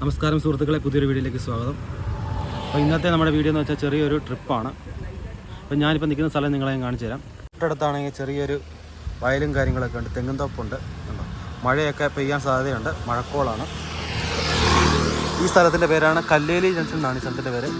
നമസ്കാരം സുഹൃത്തുക്കളെ, പുതിയൊരു വീഡിയോയിലേക്ക് സ്വാഗതം. അപ്പോൾ ഇന്നത്തെ നമ്മുടെ വീഡിയോ എന്ന് വെച്ചാൽ ചെറിയൊരു ട്രിപ്പാണ്. അപ്പോൾ ഞാനിപ്പോൾ നിൽക്കുന്ന സ്ഥലം നിങ്ങളെ ഞാൻ കാണിച്ചു തരാം. തൊട്ടടുത്താണെങ്കിൽ ചെറിയൊരു വയലും കാര്യങ്ങളൊക്കെ ഉണ്ട്, തെങ്ങും തോപ്പുണ്ട്. മഴയൊക്കെ പെയ്യാൻ സാധ്യതയുണ്ട്, മഴക്കോളാണ്. ഈ സ്ഥലത്തിൻ്റെ പേരാണ് കല്ലേലി ജംഗ്ഷൻ എന്നാണ് ഈ സ്ഥലത്തിൻ്റെ പേര്.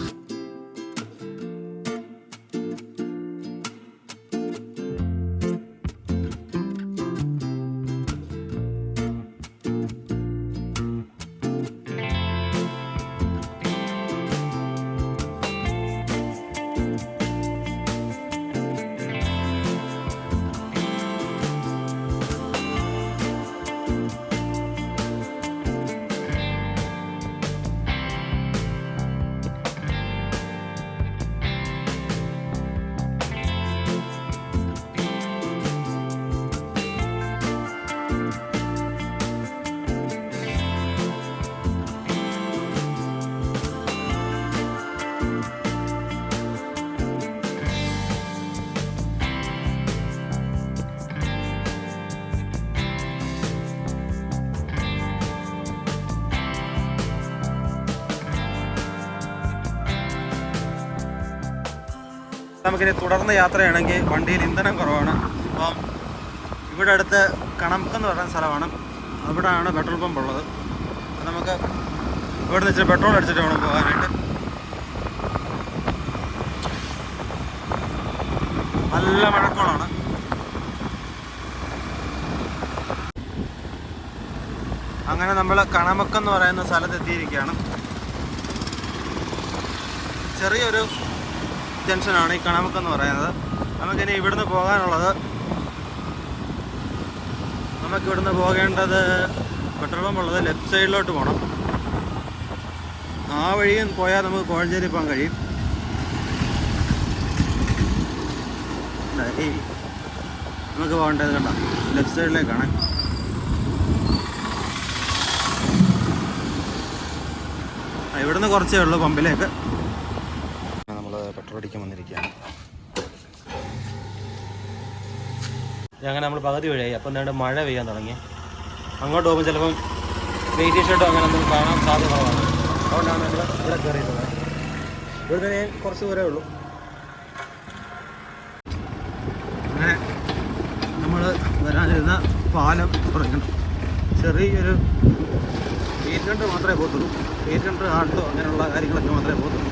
നമുക്കിനി തുടർന്ന് യാത്രയാണെങ്കിൽ വണ്ടിയിൽ ഇന്ധനം കുറവാണ്. അപ്പം ഇവിടെ അടുത്ത് കണമ്പെന്ന് പറയുന്ന സ്ഥലമാണ്, അവിടെയാണ് പെട്രോൾ പമ്പ് ഉള്ളത്. നമുക്ക് ഇവിടെ നിന്ന് പെട്രോൾ അടിച്ചിട്ട് വേണം പോകാനായിട്ട്. നല്ല മഴക്കോളാണ്. അങ്ങനെ നമ്മൾ കണമക്കെന്ന് പറയുന്ന സ്ഥലത്തെത്തിയിരിക്കുകയാണ്. ചെറിയൊരു ജംഗ്ഷനാണ് ഈ കണമക്കെന്ന് പറയുന്നത്. നമുക്കിനി ഇവിടുന്ന് പോകാനുള്ളത്, നമുക്കിവിടുന്ന് പോകേണ്ടത് പെട്രോൾ പമ്പ് ഉള്ളത് ലെഫ്റ്റ് സൈഡിലോട്ട് പോകണം. ആ വഴിയും പോയാൽ നമുക്ക് കോഴഞ്ചേരി പോകാൻ കഴിയും. നമുക്ക് പോകേണ്ടത് കണ്ട ലെഫ്റ്റ് സൈഡിലേക്കാണ്. ഇവിടുന്ന് കുറച്ചേ ഉള്ളൂ പമ്പിലേക്ക്. പെട്രോൾ അടിക്കാൻ വന്നിരിക്കുകയാണ്. അങ്ങനെ നമ്മൾ പകുതി വഴിയായി. അപ്പം എന്താണ്ട് മഴ പെയ്യാൻ തുടങ്ങി. അങ്ങോട്ട് പോകുമ്പോൾ ചിലപ്പം വെയിറ്റ് ഷർട്ടോ അങ്ങനെ ഒന്നും കാണാൻ സാധ്യത കുറവാണ്. അതുകൊണ്ടാണ് നമ്മൾ ഇവിടെ കയറിയിട്ടുള്ളത്. ഇവിടെ തന്നെ കുറച്ച് ദൂരമേ ഉള്ളൂ. അങ്ങനെ നമ്മൾ വരാനിരുന്ന പാലം തുടങ്ങണം. ചെറിയൊരു 800 മാത്രമേ പോകത്തുള്ളൂ. 800 ആൾട്ടോ അങ്ങനെയുള്ള കാര്യങ്ങളൊക്കെ മാത്രമേ പോകത്തുള്ളൂ.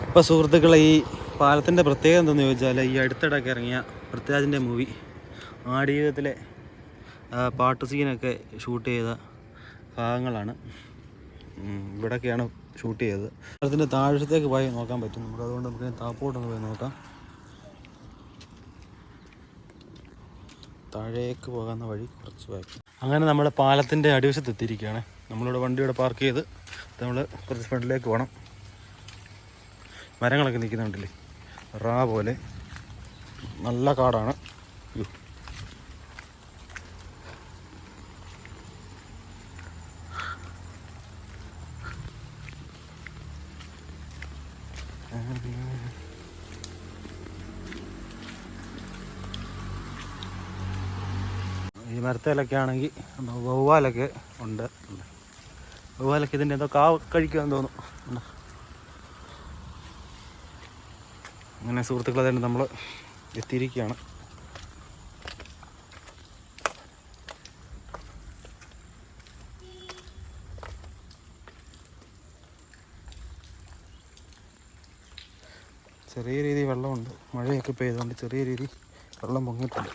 ഇപ്പോൾ സുഹൃത്തുക്കളെ, ഈ പാലത്തിൻ്റെ പ്രത്യേകത എന്തെന്ന് ചോദിച്ചാൽ, ഈ അടുത്തിടയ്ക്ക് ഇറങ്ങിയ പൃഥ്വിരാജിൻ്റെ മൂവി ആടുജീവിതത്തിലെ പാട്ട് സീനൊക്കെ ഷൂട്ട് ചെയ്ത ഭാഗങ്ങളാണ്. ഇവിടെയൊക്കെയാണ് ഷൂട്ട് ചെയ്തത്. പാലത്തിൻ്റെ താഴത്തേക്ക് പോയി നോക്കാൻ പറ്റും നമുക്ക്. അതുകൊണ്ട് നമുക്ക് താപ്പോട്ടൊന്ന് പോയി നോക്കാം. താഴേക്ക് പോകാവുന്ന വഴി കുറച്ച് പോയി. അങ്ങനെ നമ്മൾ പാലത്തിൻ്റെ അടിവശത്ത് എത്തിയിരിക്കുകയാണ്. നമ്മളിവിടെ വണ്ടി ഇവിടെ പാർക്ക് ചെയ്ത് നമ്മൾ കുറച്ച് ഫ്രണ്ടിലേക്ക് പോകണം. മരങ്ങളൊക്കെ നിൽക്കുന്നുണ്ടല്ലേ, റാ പോലെ. നല്ല കാടാണ്. ഈ മരത്തേലൊക്കെ ആണെങ്കിൽ വവ്വാലൊക്കെ ഉണ്ട്. വവ്വാലൊക്കെ ഇതിൻ്റെ എന്തോ കാവ് കഴിക്കുമെന്ന് തോന്നുന്നു. അങ്ങനെ സുഹൃത്തുക്കളെ, തന്നെ നമ്മൾ എത്തിയിരിക്കുകയാണ്. ചെറിയ രീതിയിൽ വെള്ളമുണ്ട്. മഴയൊക്കെ പെയ്തുകൊണ്ട് ചെറിയ രീതിയിൽ വെള്ളം പൊങ്ങിയിട്ടുണ്ട്.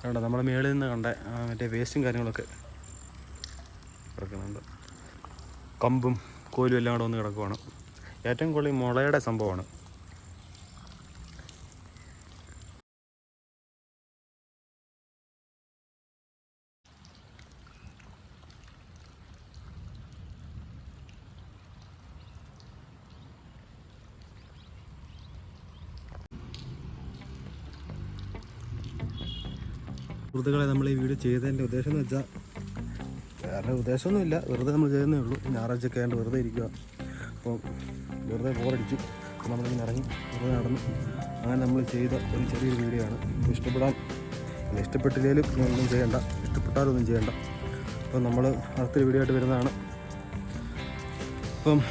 കണ്ടോ, നമ്മൾ മേളിൽ നിന്ന് കണ്ട മറ്റേ വേസ്റ്റും കാര്യങ്ങളൊക്കെ കിടക്കുന്നുണ്ട്. കമ്പും കോലും എല്ലാം കൂടെ വന്ന് കിടക്കുവാണ്. ഏറ്റവും കൂടുതൽ മുളയുടെ സംഭവമാണ്. സുഹൃത്തുക്കളെ, നമ്മൾ ഈ വീഡിയോ ചെയ്തതിൻ്റെ ഉദ്ദേശം എന്ന് വെച്ചാൽ വേറെ ഉദ്ദേശമൊന്നുമില്ല, വെറുതെ നമ്മൾ ചെയ്യുന്നേ ഉള്ളൂ. ഞായറാഴ്ചയൊക്കെ ആയതുകൊണ്ട് വെറുതെ ഇരിക്കുക. അപ്പോൾ വെറുതെ ബോറടിച്ചു, അപ്പോൾ നമ്മളിങ്ങനെ ഇറങ്ങി വെറുതെ നടന്നു. അങ്ങനെ നമ്മൾ ചെയ്ത ഒരു ചെറിയൊരു വീഡിയോ ആണ്. ഇഷ്ടപ്പെട്ടില്ലെങ്കിലും ഒന്നും ചെയ്യണ്ട, ഇഷ്ടപ്പെട്ടാലൊന്നും ചെയ്യണ്ട. അപ്പം നമ്മൾ അടുത്തൊരു വീഡിയോ ആയിട്ട് വരുന്നതാണ്. അപ്പം